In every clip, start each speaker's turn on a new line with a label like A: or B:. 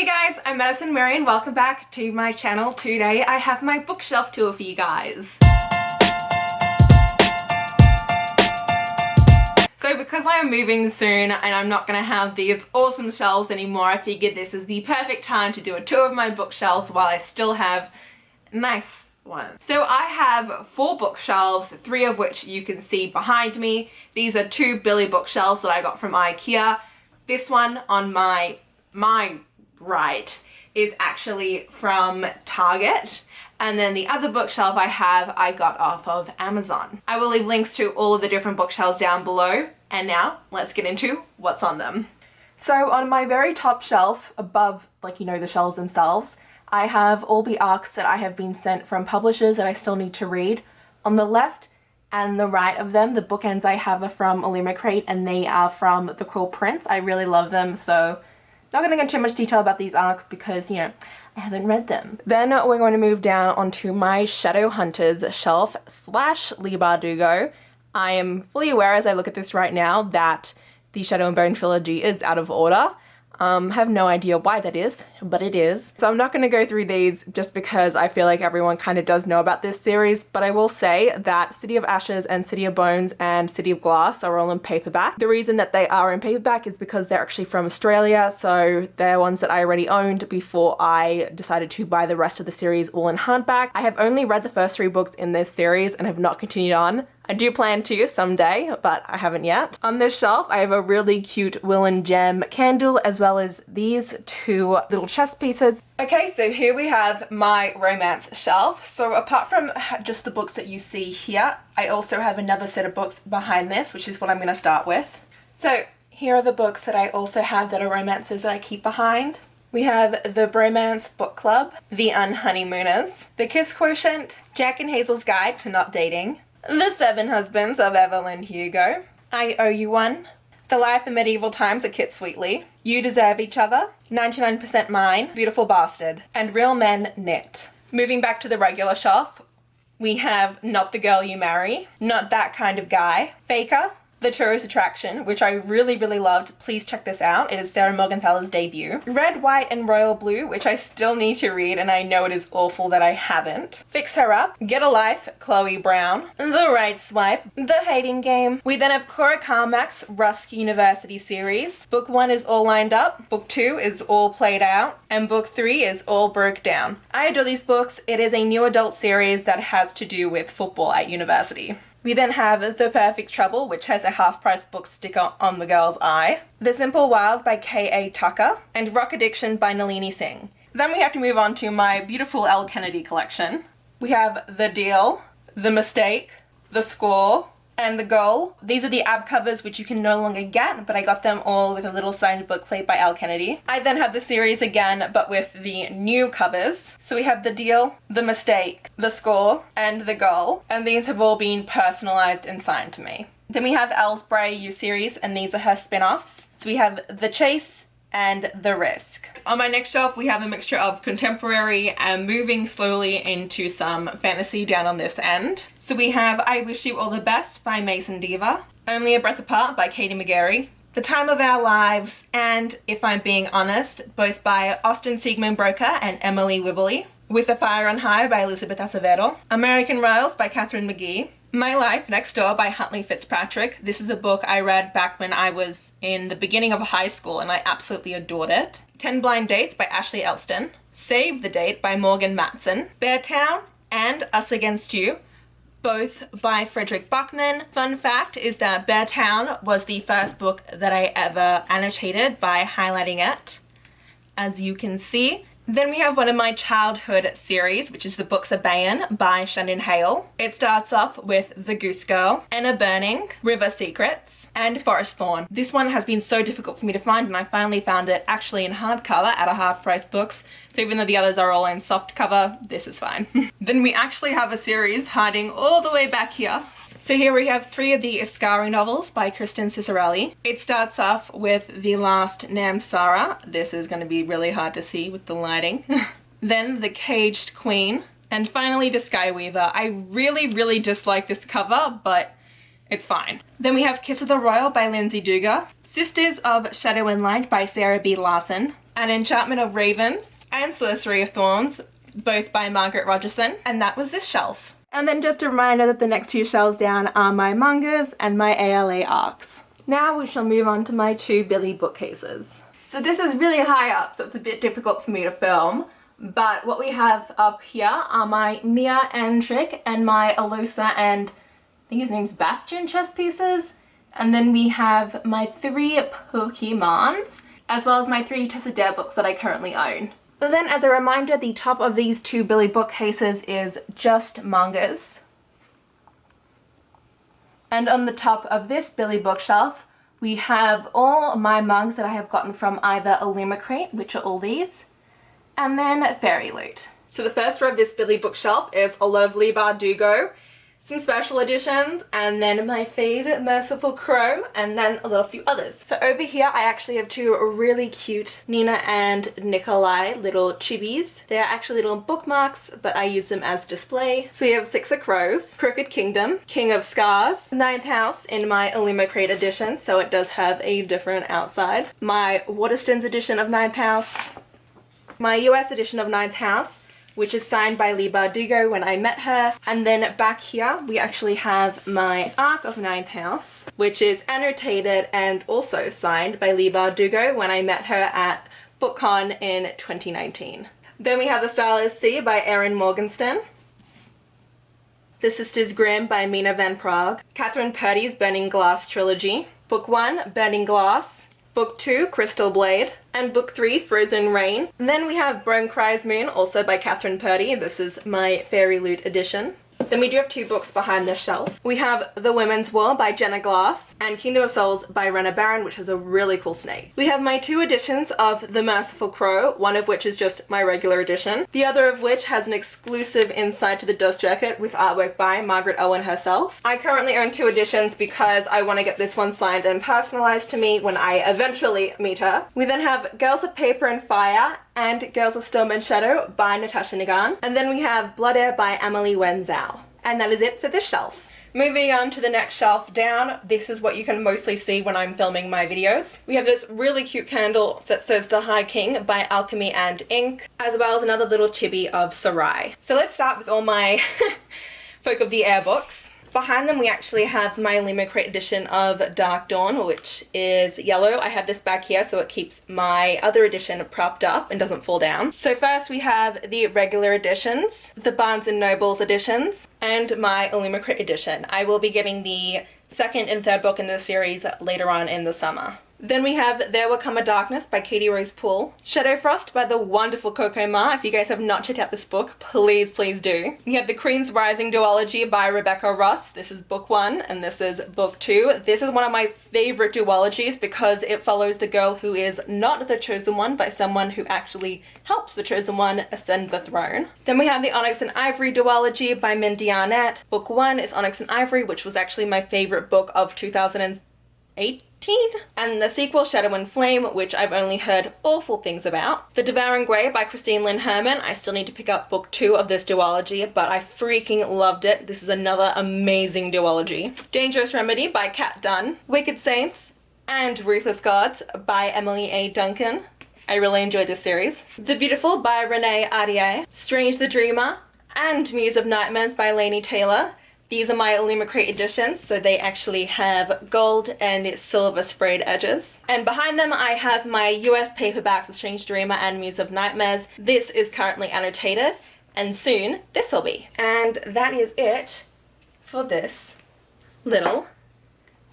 A: Hey guys, I'm Madison Mary and welcome back to my channel. Today I have my bookshelf tour for you guys. So because I am moving soon and I'm not going to have these awesome shelves anymore, I figured this is the perfect time to do a tour of my bookshelves while I still have nice ones. So I have 4 bookshelves, 3 of which you can see behind me. These are 2 Billy bookshelves that I got from IKEA. This one on my right is actually from Target, and then the other bookshelf I got off of Amazon. I will leave links to all of the different bookshelves down below, and now let's get into what's on them. So on my very top shelf, above, the shelves themselves, I have all the ARCs that I have been sent from publishers that I still need to read. On the left and the right of them, the bookends I have are from Illumicrate, and they are from The Cruel Prince. I really love them, so not going to go into too much detail about these ARCs because, I haven't read them. Then we're going to move down onto my Shadowhunters shelf / Leigh Bardugo. I am fully aware as I look at this right now that the Shadow and Bone trilogy is out of order. Have no idea why that is, but it is. So I'm not going to go through these just because I feel like everyone kind of does know about this series, but I will say that City of Ashes and City of Bones and City of Glass are all in paperback. The reason that they are in paperback is because they're actually from Australia, so they're ones that I already owned before I decided to buy the rest of the series all in hardback. I have only read the first 3 books in this series and have not continued on. I do plan to someday, but I haven't yet. On this shelf, I have a really cute Will and Gem candle, as well as these 2 little chess pieces. Okay, so here we have my romance shelf. So apart from just the books that you see here, I also have another set of books behind this, which is what I'm going to start with. So here are the books that I also have that are romances that I keep behind. We have The Bromance Book Club, The Unhoneymooners, The Kiss Quotient, Jack and Hazel's Guide to Not Dating, The 7 Husbands of Evelyn Hugo, I Owe You One, The Life in Medieval Times of Kit Sweetly, You Deserve Each Other, 99% Mine, Beautiful Bastard, and Real Men Knit. Moving back to the regular shelf, we have Not the Girl You Marry, Not That Kind of Guy, Faker, The Tourist Attraction, which I really, really loved. Please check this out. It is Sarah Morgenthaler's debut. Red, White, and Royal Blue, which I still need to read, and I know it is awful that I haven't. Fix Her Up, Get a Life, Chloe Brown, The Right Swipe, The Hating Game. We then have Cora Carmack's Rusk University series. Book 1 is all lined up, Book 2 is all played out, and Book 3 is all broke down. I adore these books. It is a new adult series that has to do with football at university. We then have The Perfect Trouble, which has a half-price book sticker on the girl's eye. The Simple Wild by K.A. Tucker, and Rock Addiction by Nalini Singh. Then we have to move on to my beautiful Elle Kennedy collection. We have The Deal, The Mistake, The Score, and The Goal. These are the ab covers which you can no longer get, but I got them all with a little signed bookplate by Elle Kennedy. I then have the series again, but with the new covers. So we have The Deal, The Mistake, The Score, and The Goal, and these have all been personalized and signed to me. Then we have Elle's Braille series, and these are her spin-offs. So we have The Chase and The Risk. On my next shelf, we have a mixture of contemporary and moving slowly into some fantasy down on this end. So we have I Wish You All the Best by Mason Diva, Only a Breath Apart by Katie McGarry, The Time of Our Lives, and If I'm Being Honest, both by Austin Siegmund Broker and Emily Wibbley, With a Fire on High by Elizabeth Acevedo, American Royals by Catherine McGee, My Life Next Door by Huntley Fitzpatrick. This is a book I read back when I was in the beginning of high school and I absolutely adored it. 10 Blind Dates by Ashley Elston, Save the Date by Morgan Matson, Beartown, and Us Against You, both by Frederick Buckman. Fun fact is that Beartown was the first book that I ever annotated by highlighting it, as you can see. Then we have one of my childhood series, which is The Books of Bayan by Shannon Hale. It starts off with The Goose Girl, Anna Burning, River Secrets, and Forest Fawn. This one has been so difficult for me to find, and I finally found it actually in hardcover at a half-price books. So even though the others are all in soft cover, this is fine. Then we actually have a series hiding all the way back here. So here we have 3 of the Ascari novels by Kristen Cicerelli. It starts off with The Last Namsara. This is going to be really hard to see with the lighting. Then The Caged Queen. And finally The Skyweaver. I really, really dislike this cover, but it's fine. Then we have Kiss of the Royal by Lindsay Duga, Sisters of Shadow and Light by Sarah B. Larson, An Enchantment of Ravens, and Sorcery of Thorns, both by Margaret Rogerson, and that was this shelf. And then just a reminder that the next two shelves down are my mangas and my ALA arcs. Now we shall move on to my two Billy bookcases. So this is really high up, so it's a bit difficult for me to film, but what we have up here are my Mia and Trick and my Alusa and I think his name's Bastion chess pieces. And then we have my 3 Pokemons, as well as my 3 Tessa Dare books that I currently own. But then as a reminder, the top of these two Billy bookcases is just mangas. And on the top of this Billy bookshelf, we have all my mugs that I have gotten from either Illumicrate, which are all these, and then Fairy Loot. So the first row of this Billy bookshelf is a lot of Leigh Bardugo, some special editions, and then my favourite Merciful Crow, and then a little few others. So over here I actually have two really cute Nina and Nikolai little chibis. They are actually little bookmarks, but I use them as display. So we have Six of Crows, Crooked Kingdom, King of Scars, Ninth House in my Illumicrate edition, so it does have a different outside. My Waterstones edition of Ninth House, my US edition of Ninth House, which is signed by Leigh Bardugo when I met her. And then back here we actually have my Arc of Ninth House, which is annotated and also signed by Leigh Bardugo when I met her at BookCon in 2019. Then we have The Starless Sea by Erin Morgenstern, The Sisters Grimm by Mina Van Praagh, Catherine Purdy's Burning Glass trilogy, Book 1, Burning Glass, Book 2, Crystal Blade, and Book 3, Frozen Rain. And then we have Bone Cries Moon, also by Catherine Purdy. This is my Fairy Loot edition. Then we do have two books behind this shelf. We have The Women's War by Jenna Glass and Kingdom of Souls by Rena Barron, which has a really cool snake. We have my two editions of The Merciful Crow, one of which is just my regular edition, the other of which has an exclusive inside to the dust jacket with artwork by Margaret Owen herself. I currently own two editions because I want to get this one signed and personalized to me when I eventually meet her. We then have Girls of Paper and Fire and Girls of Storm and Shadow by Natasha Nagan. And then we have Blood Air by Emily Wen Zhao. And that is it for this shelf. Moving on to the next shelf down, this is what you can mostly see when I'm filming my videos. We have this really cute candle that says The High King by Alchemy and Ink, as well as another little chibi of Sarai. So let's start with all my Folk of the Air books. Behind them we actually have my Illumicrate edition of Dark Dawn, which is yellow. I have this back here so it keeps my other edition propped up and doesn't fall down. So first we have the regular editions, the Barnes & Noble's editions, and my Illumicrate edition. I will be getting the second and third book in this series later on in the summer. Then we have There Will Come a Darkness by Katie Rose Poole, Shadow Frost by the wonderful Coco Ma. If you guys have not checked out this book, please do. We have The Queen's Rising duology by Rebecca Ross. This is book 1 and this is book 2. This is one of my favorite duologies because it follows the girl who is not the chosen one, but someone who actually helps the chosen one ascend the throne. Then we have the Onyx and Ivory duology by Mindy Arnett. Book 1 is Onyx and Ivory, which was actually my favorite book of 2018. And the sequel, Shadow and Flame, which I've only heard awful things about. The Devouring Grey by Christine Lynn Herman. I still need to pick up book 2 of this duology, but I freaking loved it. This is another amazing duology. Dangerous Remedy by Kat Dunn. Wicked Saints and Ruthless Gods by Emily A. Duncan. I really enjoyed this series. The Beautiful by Renee Ahdieh. Strange the Dreamer and Muse of Nightmares by Laini Taylor. These are my Illumicrate editions, so they actually have gold and silver sprayed edges. And behind them I have my US paperbacks of Strange Dreamer and Muse of Nightmares. This is currently annotated, and soon this will be. And that is it for this little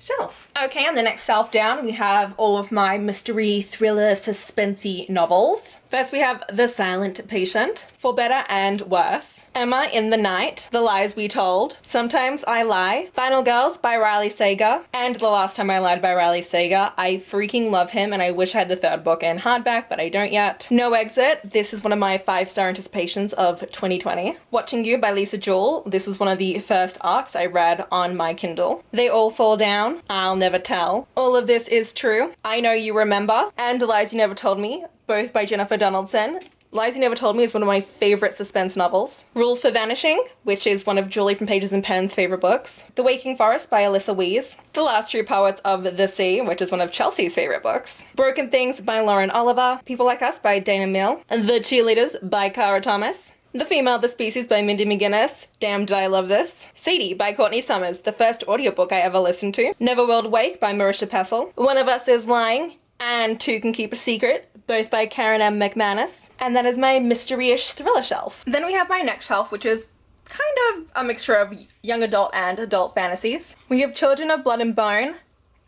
A: shelf. Okay, on the next shelf down we have all of my mystery, thriller, suspensey novels. First we have The Silent Patient, For Better and Worse, Emma in the Night, The Lies We Told, Sometimes I Lie, Final Girls by Riley Sager, and The Last Time I Lied by Riley Sager. I freaking love him and I wish I had the third book in hardback, but I don't yet. No Exit, this is one of my 5-star anticipations of 2020. Watching You by Lisa Jewell, this was one of the first arcs I read on my Kindle. They All Fall Down, I'll Never Tell, All of This Is True, I Know You Remember, and Lies You Never Told Me, both by Jennifer Donaldson. Lies You Never Told Me is one of my favourite suspense novels. Rules for Vanishing, which is one of Julie from Pages and Pens' favourite books. The Waking Forest by Alyssa Wees. The Last True Poets of the Sea, which is one of Chelsea's favourite books. Broken Things by Lauren Oliver. People Like Us by Dana Mill. The Cheerleaders by Cara Thomas. The Female, The Species by Mindy McGuinness. Damn, did I love this. Sadie by Courtney Summers, the first audiobook I ever listened to. Neverworld Wake by Marisha Pessel. One of Us Is Lying, and Two Can Keep a Secret, both by Karen M. McManus. And that is my mystery-ish thriller shelf. Then we have my next shelf, which is kind of a mixture of young adult and adult fantasies. We have Children of Blood and Bone,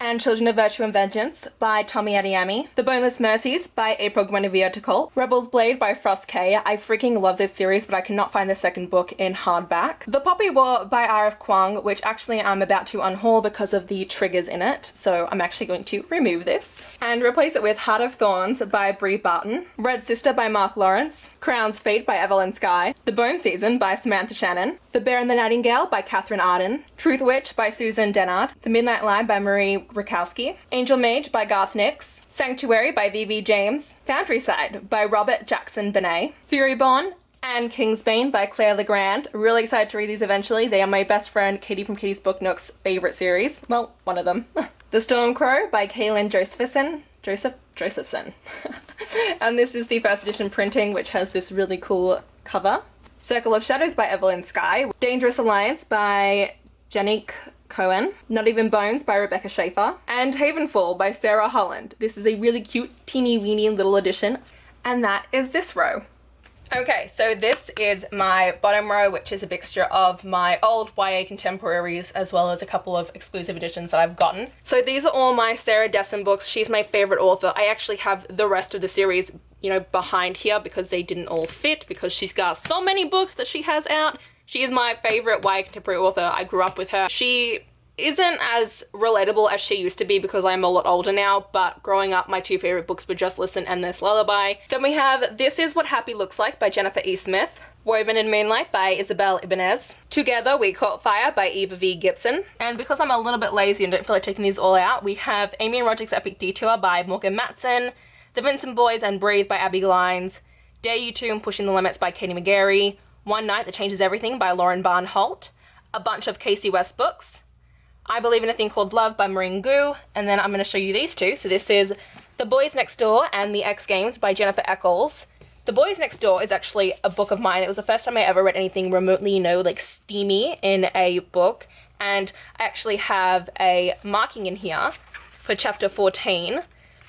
A: and Children of Virtue and Vengeance by Tommy Adeyemi. The Boneless Mercies by April Guinevere Tucult. Rebel's Blade by Frost K. I freaking love this series, but I cannot find the second book in hardback. The Poppy War by R.F. Kuang, which actually I'm about to unhaul because of the triggers in it, so I'm actually going to remove this and replace it with Heart of Thorns by Brie Barton. Red Sister by Mark Lawrence. Crown's Fate by Evelyn Skye. The Bone Season by Samantha Shannon. The Bear and the Nightingale by Catherine Arden. Truth Witch by Susan Dennard. The Midnight Line by Marie Rakowski. Angel Mage by Garth Nix. Sanctuary by V.V. James. Foundryside by Robert Jackson Benet. Furyborn and Kingsbane by Claire Legrand. Really excited to read these eventually. They are my best friend Katie from Katie's Book Nook's favourite series. Well, one of them. The Stormcrow by Kaylin Josephson. And this is the first edition printing, which has this really cool cover. Circle of Shadows by Evelyn Skye. Dangerous Alliance by Janique Cohen. Not Even Bones by Rebecca Schaefer. And Havenfall by Sarah Holland. This is a really cute, teeny weeny little edition. And that is this row. Okay, so this is my bottom row, which is a mixture of my old YA contemporaries as well as a couple of exclusive editions that I've gotten. So these are all my Sarah Dessen books. She's my favourite author. I actually have the rest of the series, you know, behind here because they didn't all fit, because she's got so many books that she has out. She is my favourite YA contemporary author. I grew up with her. She isn't as relatable as she used to be because I'm a lot older now, but growing up my two favourite books were Just Listen and This Lullaby. Then we have This Is What Happy Looks Like by Jennifer E. Smith. Woven in Moonlight by Isabel Ibanez. Together We Caught Fire by Eva V. Gibson. And because I'm a little bit lazy and don't feel like taking these all out, we have Amy and Roger's Epic Detour by Morgan Matson. The Vincent Boys and Breathe by Abby Glines. Dare You To and Pushing the Limits by Katie McGarry. One Night That Changes Everything by Lauren Barn Holt. A bunch of Casey West books. I Believe in a Thing Called Love by Maureen Gu, and then I'm going to show you these two. So this is The Boys Next Door and The X Games by Jennifer Eccles. The Boys Next Door is actually a book of mine. It was the first time I ever read anything remotely, you know, like steamy in a book, and I actually have a marking in here for chapter 14,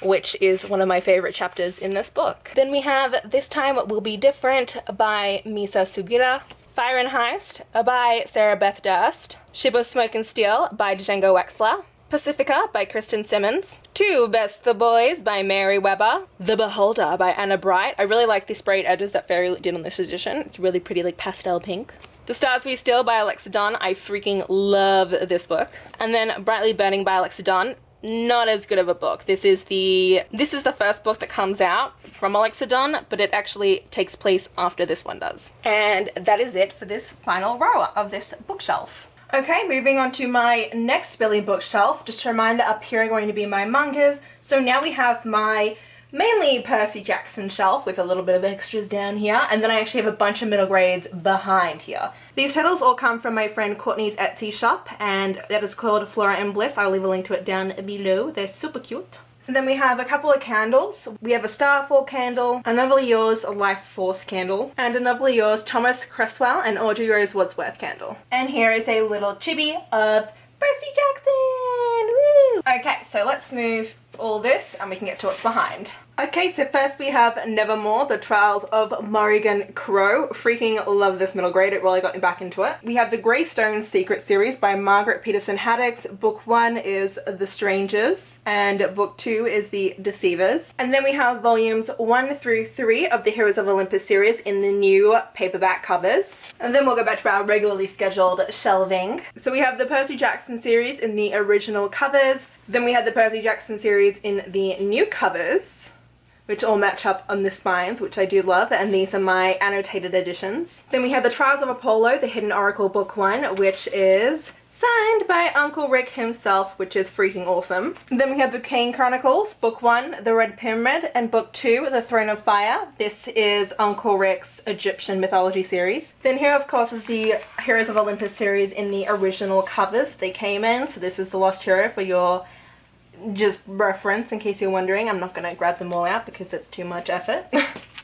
A: which is one of my favorite chapters in this book. Then we have This Time Will Be Different by Misa Sugira. Fire and Heist by Sarah Beth Durst. Ship of Smoke and Steel by Django Wexler. Pacifica by Kristen Simmons. Two Best the Boys by Mary Weber. The Beholder by Anna Bright. I really like the sprayed edges that Fairy did on this edition. It's really pretty, like pastel pink. The Stars Be Still by Alexa Donne. I freaking love this book. And then Brightly Burning by Alexa Donne. Not as good of a book. This is the first book that comes out from Alexa Donne, but it actually takes place after this one does. And that is it for this final row of this bookshelf. Okay, moving on to my next Billy bookshelf. Just a reminder, up here are going to be my mangas. So now we have my mainly Percy Jackson shelf with a little bit of extras down here, and then I actually have a bunch of middle grades behind here. These titles all come from my friend Courtney's Etsy shop, and that is called Flora and Bliss. I'll leave a link to it down below. They're super cute. And then we have a couple of candles. We have a Starfall candle, a Novelly Yours Life Force candle, and a Novelly Yours Thomas Cresswell and Audrey Rose Wadsworth candle. And here is a little chibi of Percy Jackson! Woo! Okay, so let's move all this and we can get to what's behind. Okay, so first we have Nevermore, The Trials of Morrigan Crow. Freaking love this middle grade, it really got me back into it. We have the Greystone Secret series by Margaret Peterson Haddix. Book 1 is The Strangers, and book 2 is The Deceivers. And then we have volumes 1 through 3 of the Heroes of Olympus series in the new paperback covers. And then we'll go back to our regularly scheduled shelving. So we have the Percy Jackson series in the original covers. Then we had the Percy Jackson series in the new covers, which all match up on the spines, which I do love, and these are my annotated editions. Then we have the Trials of Apollo, the Hidden Oracle Book 1, which is signed by Uncle Rick himself, which is freaking awesome. Then we have the Kane Chronicles, Book 1, The Red Pyramid, and Book 2, The Throne of Fire. This is Uncle Rick's Egyptian mythology series. Then here, of course, is the Heroes of Olympus series in the original covers they came in. So this is the Lost Hero for your just reference, in case you're wondering. I'm not going to grab them all out because it's too much effort.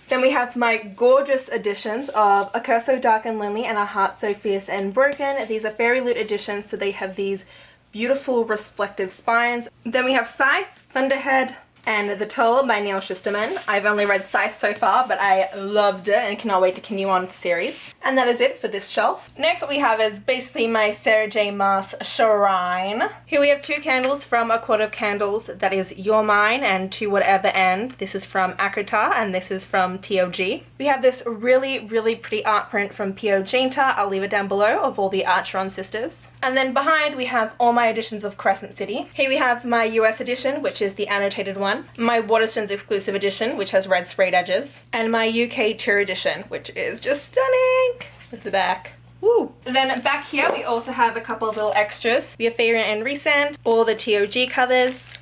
A: Then we have my gorgeous editions of A Curse So Dark and Lonely and A Heart So Fierce and Broken. These are fairy loot editions, so they have these beautiful reflective spines. Then we have Scythe, Thunderhead, and The Toll by Neil Shusterman. I've only read Scythe so far, but I loved it and cannot wait to continue on with the series. And that is it for this shelf. Next what we have is basically my Sarah J. Maas shrine. Here we have 2 candles from A Quart of Candles, that is Your Mine and To Whatever End. This is from Akata and this is from TOG. We have this really, really pretty art print from Pio Ginta, I'll leave it down below, of all the Archeron sisters. And then behind we have all my editions of Crescent City. Here we have my US edition, which is the annotated one. My Waterstones exclusive edition, which has red sprayed edges, and my UK tour edition, which is just stunning. Look at the back. Woo! Then back here we also have a couple of little extras. We have Feyre and Rhysand, all the TOG covers,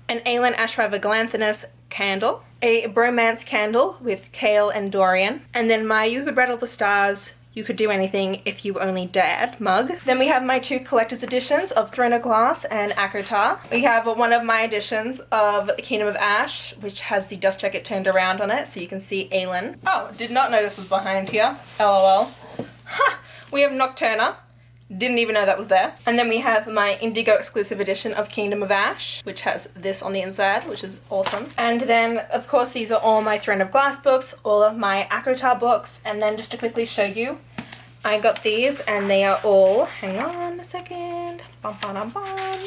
A: an Aelin Ashriver Galanthinus candle, a bromance candle with Kale and Dorian, and then my You Could Rattle the Stars, You Could Do Anything If You Only Dared mug. Then we have my 2 collector's editions of Throne of Glass and Akotar. We have one of my editions of Kingdom of Ash, which has the dust jacket turned around on it, so you can see Aelin. Oh, did not know this was behind here. LOL. Ha! We have Nocturna. Didn't even know that was there. And then we have my Indigo exclusive edition of Kingdom of Ash, which has this on the inside, which is awesome. And then, of course, these are all my Throne of Glass books, all of my Akotar books, and then just to quickly show you, I got these and they are all, hang on a second, bum, bum, bum,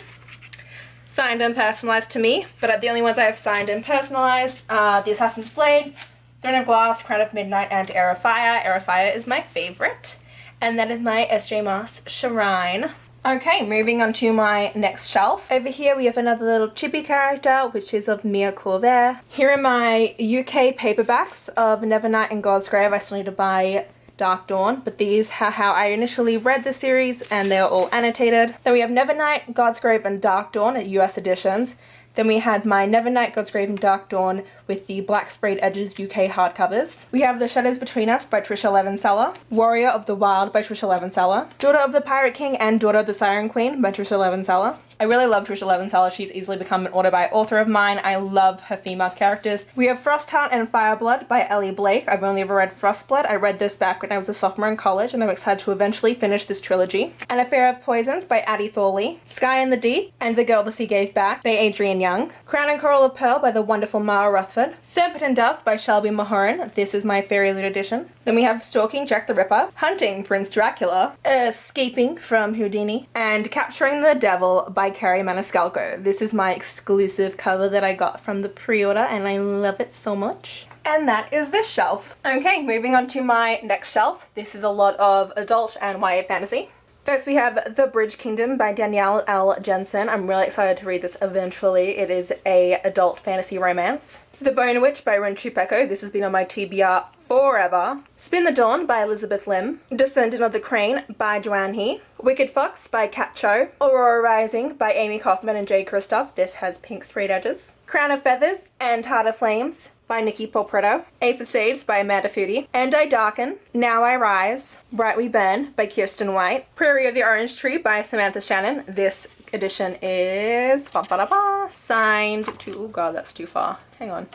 A: signed and personalized to me, but the only ones I have signed and personalized are the Assassin's Blade, Throne of Glass, Crown of Midnight, and Heir of Fire. Heir of Fire is my favorite. And that is my SJ Maas shrine. Okay, moving on to my next shelf. Over here we have another little chibi character, which is of Mia Corvair. Here are my UK paperbacks of Nevernight and Godsgrave. I still need to buy Dark Dawn, but these are how I initially read the series and they're all annotated. Then we have Nevernight, Godsgrave, and Dark Dawn at US editions. Then we had my Nevernight, Godsgrave, and Dark Dawn with the black sprayed edges UK hardcovers. We have The Shadows Between Us by Trisha Levenseller, Warrior of the Wild by Trisha Levenseller, Daughter of the Pirate King and Daughter of the Siren Queen by Trisha Levenseller. I really love Trisha Levenseller. She's easily become an auto-buy author of mine. I love her female characters. We have Frostheart and Fireblood by Ellie Blake. I've only ever read Frostblood. I read this back when I was a sophomore in college and I'm excited to eventually finish this trilogy. An Affair of Poisons by Addie Thorley, Sky in the Deep and The Girl the Sea Gave Back by Adrienne Young, Crown and Coral of Pearl by the wonderful Mara Rufford, Serpent and Dove by Shelby Mahoran. This is my Fairy Loot edition. Then we have Stalking Jack the Ripper, Hunting Prince Dracula, Escaping from Houdini, and Capturing the Devil by Carrie Maniscalco. This is my exclusive cover that I got from the pre-order and I love it so much. And that is this shelf. Okay, moving on to my next shelf. This is a lot of adult and YA fantasy. First we have The Bridge Kingdom by Danielle L. Jensen. I'm really excited to read this eventually. It is a adult fantasy romance. The Bone Witch by Ren Chupeko. This has been on my TBR forever. Spin the Dawn by Elizabeth Lim. Descendant of the Crane by Joanne He. Wicked Fox by Kat Cho. Aurora Rising by Amy Kaufman and Jay Kristoff. This has pink sprayed edges. Crown of Feathers and Heart of Flames by Nikki Polpretto. Ace of Shades by Amanda Foodie. And I Darken, Now I Rise, Bright We Burn by Kirsten White. Prairie of the Orange Tree by Samantha Shannon. This edition is signed to, oh god, that's too far. Hang on.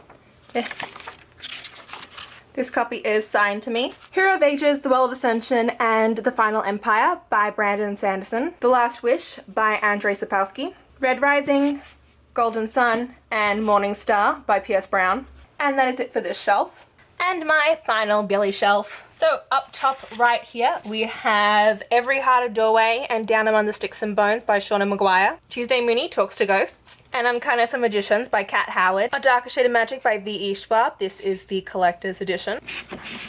A: This copy is signed to me. Hero of Ages, The Well of Ascension, and The Final Empire by Brandon Sanderson. The Last Wish by Andrei Sapkowski. Red Rising, Golden Sun, and Morning Star by P.S. Brown. And that is it for this shelf. And my final Billy shelf. So up top right here we have Every Heart a Doorway and Down Among the Sticks and Bones by Shauna Maguire. Tuesday Mooney Talks to Ghosts. And Unkindness of Magicians by Kat Howard. A Darker Shade of Magic by V.E. Schwab. This is the collector's edition.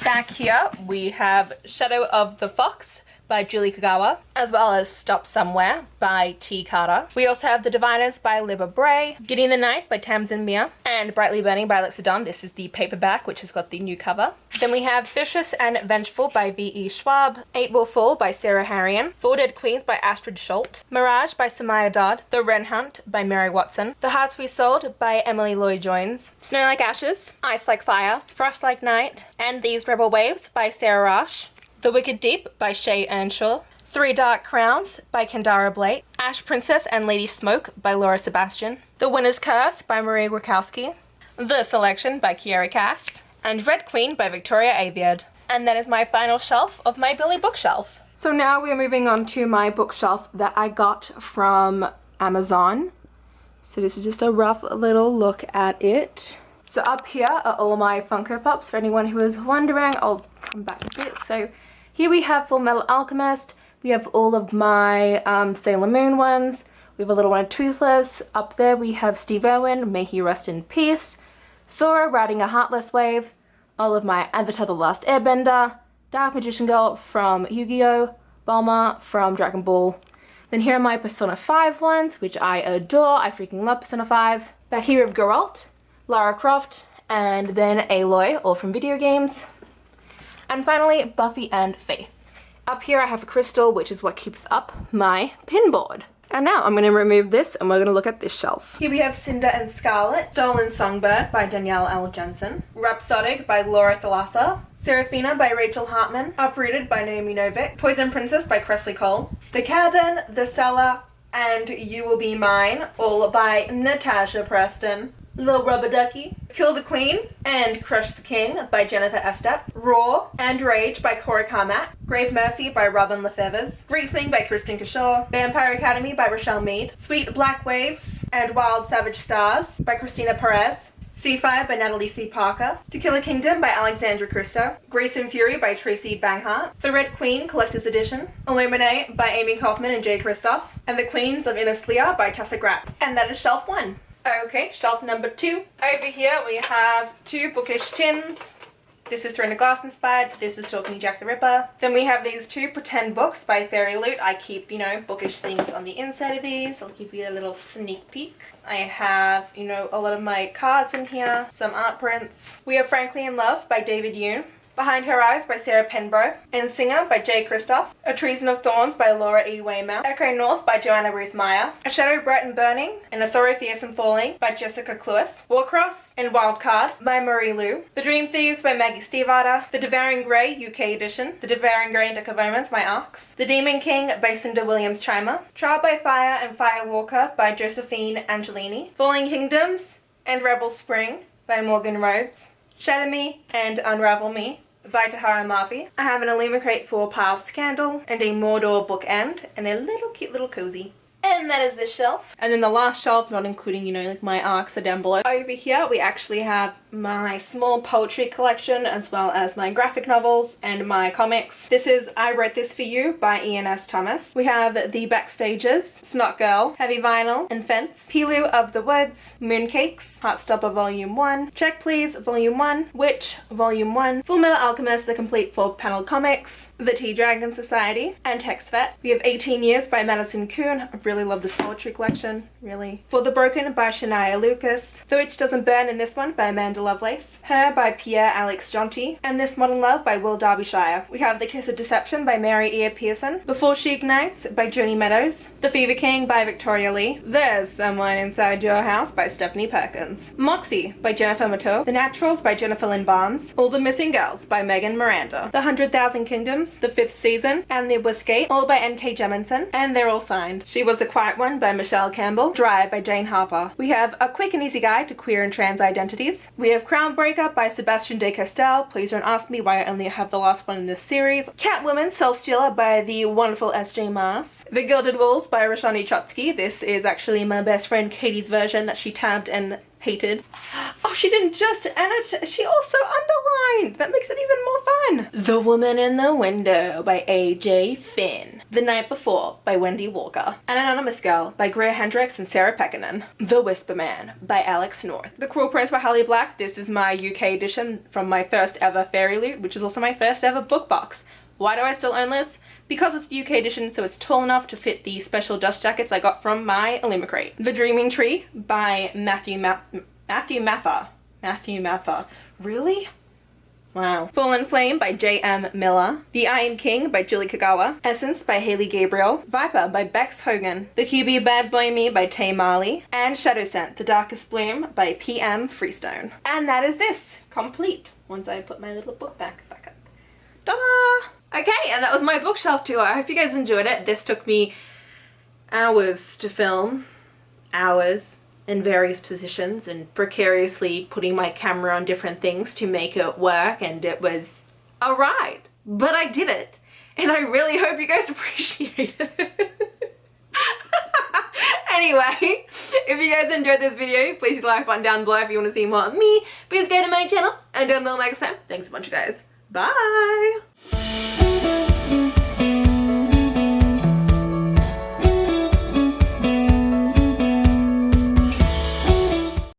A: Back here we have Shadow of the Fox by Julie Kagawa, as well as Stop Somewhere by T. Carter. We also have The Diviners by Libba Bray, Gideon the Ninth by Tamsin Muir, and Brightly Burning by ɪɪsᴛᴏ. This is the paperback, which has got the new cover. Then we have Vicious and Vengeful by V.E. Schwab, Eight Will Fall by Sarah Harrion, Four Dead Queens by Astrid Schultz, Mirage by Samaya Dodd, The Wren Hunt by Mary Watson, The Hearts We Sold by Emily Lloyd-Jones, Snow Like Ashes, Ice Like Fire, Frost Like Night, and These Rebel Waves by Sarah Rush, The Wicked Deep by Shay Earnshaw, Three Dark Crowns by Kendara Blake, Ash Princess and Lady Smoke by Laura Sebastian, The Winner's Curse by Marie Grukowski, The Selection by Kiera Cass, and Red Queen by Victoria Aveyard. And that is my final shelf of my Billy bookshelf. So now we're moving on to my bookshelf that I got from Amazon. So this is just a rough little look at it. So up here are all my Funko Pops, for anyone who is wondering. I'll come back a bit. So here we have Full Metal Alchemist. We have all of my Sailor Moon ones. We have a little one of Toothless. Up there we have Steve Irwin, may he rest in peace. Sora riding a Heartless Wave. All of my Avatar The Last Airbender. Dark Magician Girl from Yu-Gi-Oh! Bulma from Dragon Ball. Then here are my Persona 5 ones, which I adore. I freaking love Persona 5. Bahir of Geralt, Lara Croft, and then Aloy, all from video games. And finally, Buffy and Faith. Up here I have a crystal, which is what keeps up my pinboard. And now I'm going to remove this and we're going to look at this shelf. Here we have Cinder and Scarlet, Stolen Songbird by Danielle L. Jensen, Rhapsodic by Laura Thalassa, Seraphina by Rachel Hartman, Uprooted by Naomi Novik, Poison Princess by Cressley Cole, The Cabin, The Cellar, and You Will Be Mine, all by Natasha Preston. Little Rubber Ducky, Kill the Queen and Crush the King by Jennifer Estep, Raw and Rage by Cora Carmack, Grave Mercy by Robin Lefevers, Riesling by Kristen Kashaw, Vampire Academy by Rochelle Mead, Sweet Black Waves and Wild Savage Stars by Christina Perez, C5 by Natalie C. Parker, To Kill a Kingdom by Alexandra Christo, Grace and Fury by Tracy Banghart, The Red Queen Collector's Edition, Illuminate by Amy Kaufman and Jay Kristoff, and The Queens of Innislea by Tessa Grapp. And that is shelf 1. Okay, shelf number 2. Over here we have 2 bookish tins. This is Throne of Glass inspired, this is Stalking Jack the Ripper. Then we have these 2 pretend books by Fairy Loot. I keep, bookish things on the inside of these. I'll give you a little sneak peek. I have, a lot of my cards in here, some art prints. We have Frankly in Love by David Yoon, Behind Her Eyes by Sarah Penbrook, and Singer by Jay Kristoff, A Treason of Thorns by Laura E. Weymouth, Echo North by Joanna Ruth Meyer, A Shadow Bright and Burning, and A Sorrow Fierce and Falling by Jessica Cluess, Warcross and Wildcard by Marie Lu, The Dream Thieves by Maggie Stiefvater, The Devouring Grey UK edition, The Devouring Grey and Deck of Omens, my arcs, The Demon King by Cinder Williams Chimer, Trial by Fire and Firewalker by Josephine Angelini, Falling Kingdoms and Rebel Spring by Morgan Rhodes, Shatter Me and Unravel Me by Tahara Mafi. I have an Illumicrate 4 Paths candle and a Mordor bookend and a little cute little cozy. And that is this shelf. And then the last shelf, not including, my arcs, are down below. Over here, we actually have my small poetry collection, as well as my graphic novels and my comics. This is I Wrote This For You by Ian S. Thomas. We have The Backstages, Snot Girl, Heavy Vinyl, and Fence, Pilu of the Woods, Mooncakes, Heartstopper Volume 1, Check Please Volume 1, Witch Volume 1, Full Metal Alchemist, the complete 4-panel comics, The Tea Dragon Society, and Hexfet. We have 18 Years by Madison Kuhn. I really love this poetry collection, really. For the Broken by Shania Lucas, The Witch Doesn't Burn in this one by Amanda Lovelace, Her by Pierre Alex Jonty, and This Modern Love by Will Derbyshire. We have The Kiss of Deception by Mary E. Pearson, Before She Ignites by Joni Meadows, The Fever King by Victoria Lee, There's Someone Inside Your House by Stephanie Perkins, Moxie by Jennifer Matteau, The Naturals by Jennifer Lynn Barnes, All the Missing Girls by Megan Miranda, The 100,000 Kingdoms, The 5th Season, and The Whiskate, all by N.K. Jemisin, and they're all signed. She Was the Quiet One by Michelle Campbell, Dry by Jane Harper. We have A Quick and Easy Guide to Queer and Trans Identities. We have Crown Breaker by Sebastian de Castell. Please don't ask me why I only have the last one in this series. Catwoman, Cell Stealer by the wonderful S.J. Maas. The Gilded Walls by Roshani Chotsky. This is actually my best friend Katie's version that she tabbed and hated. Oh, she didn't just annotate, she also underlined. That makes it even more fun. The Woman in the Window by A.J. Finn. The Night Before by Wendy Walker. An Anonymous Girl by Greer Hendricks and Sarah Pekkanen. The Whisper Man by Alex North. The Cruel Prince by Holly Black. This is my UK edition from my first ever Fairy Loot, which is also my first ever book box. Why do I still own this? Because it's the UK edition, so it's tall enough to fit the special dust jackets I got from my Illuma crate. The Dreaming Tree by Matthew Mather. Really? Wow. Fallen Flame by J.M. Miller. The Iron King by Julie Kagawa. Essence by Hayley Gabriel. Viper by Bex Hogan. The QB Bad Boy Me by Tay Marley. And Shadow Scent, The Darkest Bloom by P.M. Freestone. And that is this. Complete. Once I put my little book back up. Ta-da! Okay, and that was my bookshelf tour. I hope you guys enjoyed it. This took me hours to film. Hours. In various positions and precariously putting my camera on different things to make it work, and it was a ride, but I did it, and I really hope you guys appreciate it. Anyway, if you guys enjoyed this video, please hit the like button down below if you want to see more of me. Please go to my channel, and until next time, thanks a bunch, guys. Bye!